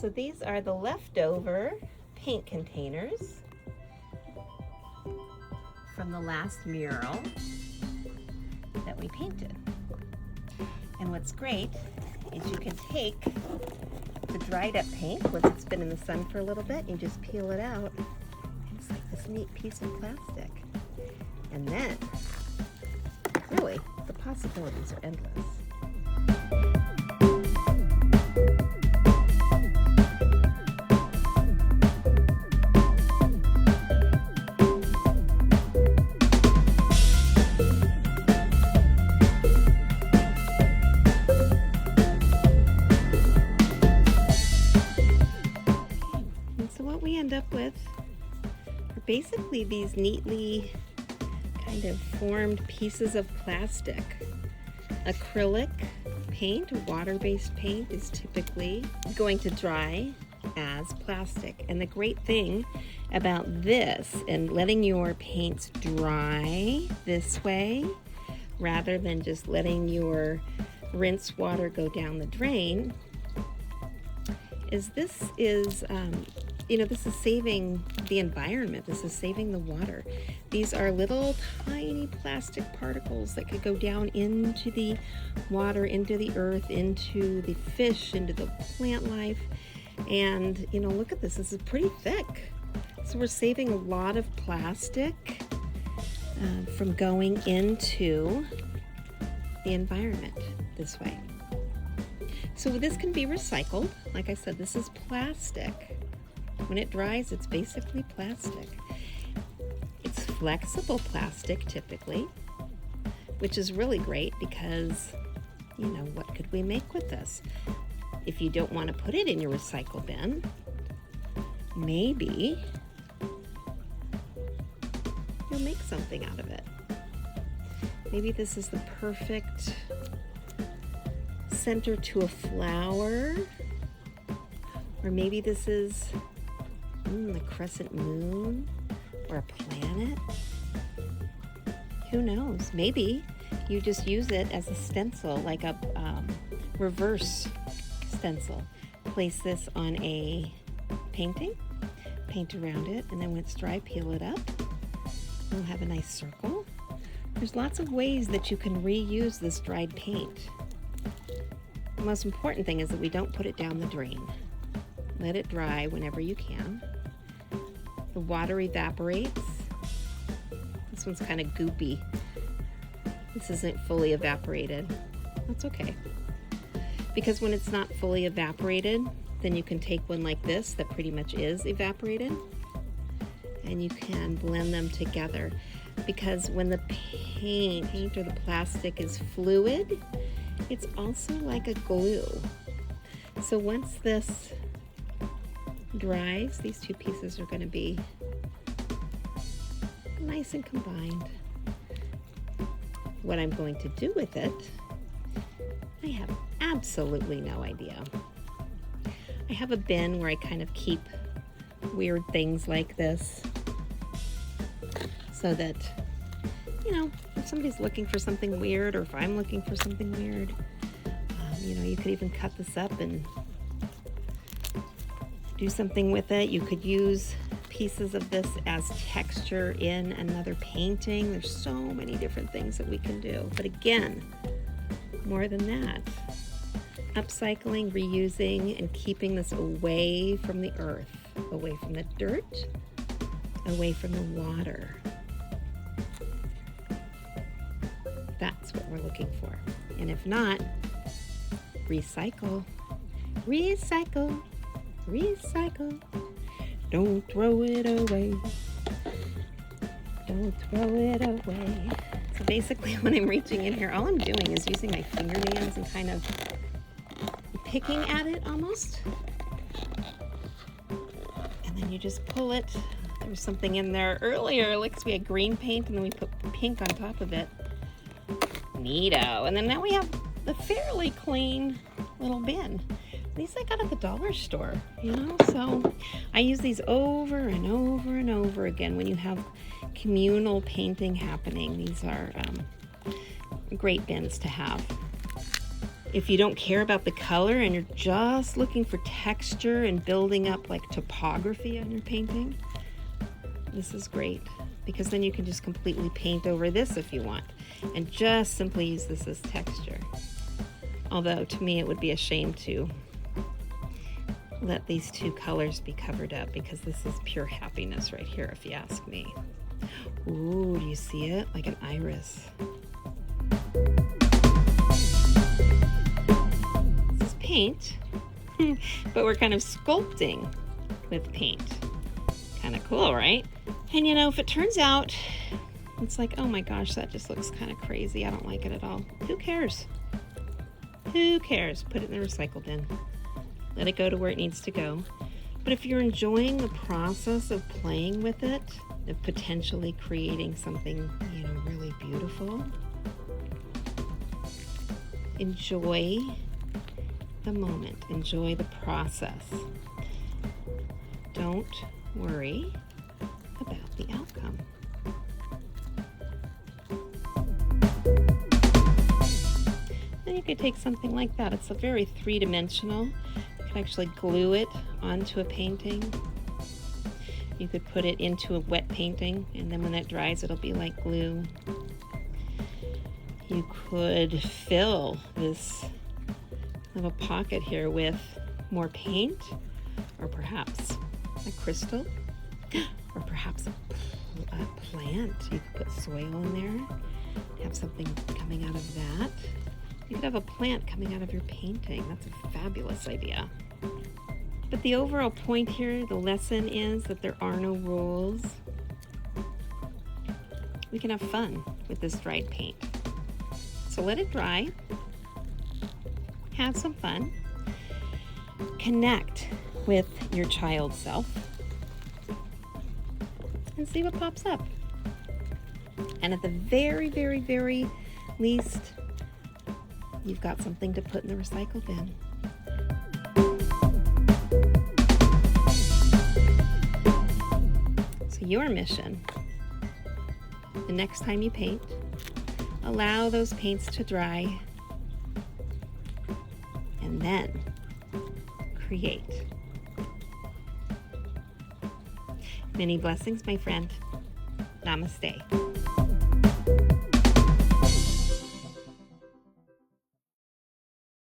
So these are the leftover paint containers from the last mural that we painted. And what's great is you can take the dried up paint once it's been in the sun for a little bit, you just peel it out, and it's like this neat piece of plastic. And then, really, the possibilities are endless. What we end up with are basically these neatly kind of formed pieces of plastic. Acrylic paint, water-based paint, is typically going to dry as plastic. And the great thing about this and letting your paints dry this way rather than just letting your rinse water go down the drain is this is this is saving the environment. This is saving the water. These are little tiny plastic particles that could go down into the water, into the earth, into the fish, into the plant life. And, look at this. This is pretty thick. So we're saving a lot of plastic from going into the environment this way. So this can be recycled. Like I said, this is plastic. When it dries, it's basically plastic. It's flexible plastic typically, which is really great because, what could we make with this? If you don't want to put it in your recycle bin, maybe you'll make something out of it. Maybe this is the perfect center to a flower, or maybe this is the crescent moon or a planet. Who knows? Maybe you just use it as a stencil, like a reverse stencil. Place this on a painting, paint around it, and then when it's dry, peel it up. We'll have a nice circle. There's lots of ways that you can reuse this dried paint. The most important thing is that we don't put it down the drain. Let it dry whenever you can. The water evaporates. This one's kind of goopy. This isn't fully evaporated. That's okay. Because when it's not fully evaporated, then you can take one like this that pretty much is evaporated, and you can blend them together. Because when the paint or the plastic is fluid, it's also like a glue. So once this dries, these two pieces are going to be nice and combined. What I'm going to do with it, I have absolutely no idea. I have a bin where I kind of keep weird things like this so that, if somebody's looking for something weird, or if I'm looking for something weird, you could even cut this up and do something with it. You could use pieces of this as texture in another painting. There's so many different things that we can do. But again, more than that, upcycling, reusing, and keeping this away from the earth, away from the dirt, away from the water. That's what we're looking for. And if not, recycle, recycle, recycle. Don't throw it away. Don't throw it away. So basically when I'm reaching in here, all I'm doing is using my fingernails and kind of picking at it almost. And then you just pull it. There was something in there earlier. Looks we had green paint and then we put pink on top of it. Neato. And then now we have the fairly clean little bin. These I got at the dollar store, so I use these over and over and over again when you have communal painting happening. These are great bins to have If you don't care about the color and you're just looking for texture and building up like topography on your painting, this is great, because then you can just completely paint over this if you want and just simply use this as texture. Although to me it would be a shame to let these two colors be covered up, because this is pure happiness right here if you ask me. Ooh, do you see it? Like an iris. This is paint, but we're kind of sculpting with paint. Kind of cool, right? And you know, if it turns out it's like, oh my gosh, that just looks kind of crazy, I don't like it at all, who cares? Who cares? Put it in the recycle bin. Let it go to where it needs to go. But if you're enjoying the process of playing with it, of potentially creating something, you know, really beautiful, enjoy the moment, enjoy the process. Don't worry about the outcome. Then you could take something like that. It's a very three-dimensional. You can actually glue it onto a painting. You could put it into a wet painting, and then when it dries, it'll be like glue. You could fill this little pocket here with more paint, or perhaps a crystal, or perhaps a plant. You could put soil in there, have something coming out of that. You could have a plant coming out of your painting. That's a fabulous idea. But the overall point here, the lesson is that there are no rules. We can have fun with this dried paint. So let it dry, have some fun, connect with your child self, and see what pops up. And at the very, very, very least, you've got something to put in the recycle bin. So your mission, the next time you paint, allow those paints to dry, and then create. Many blessings, my friend. Namaste.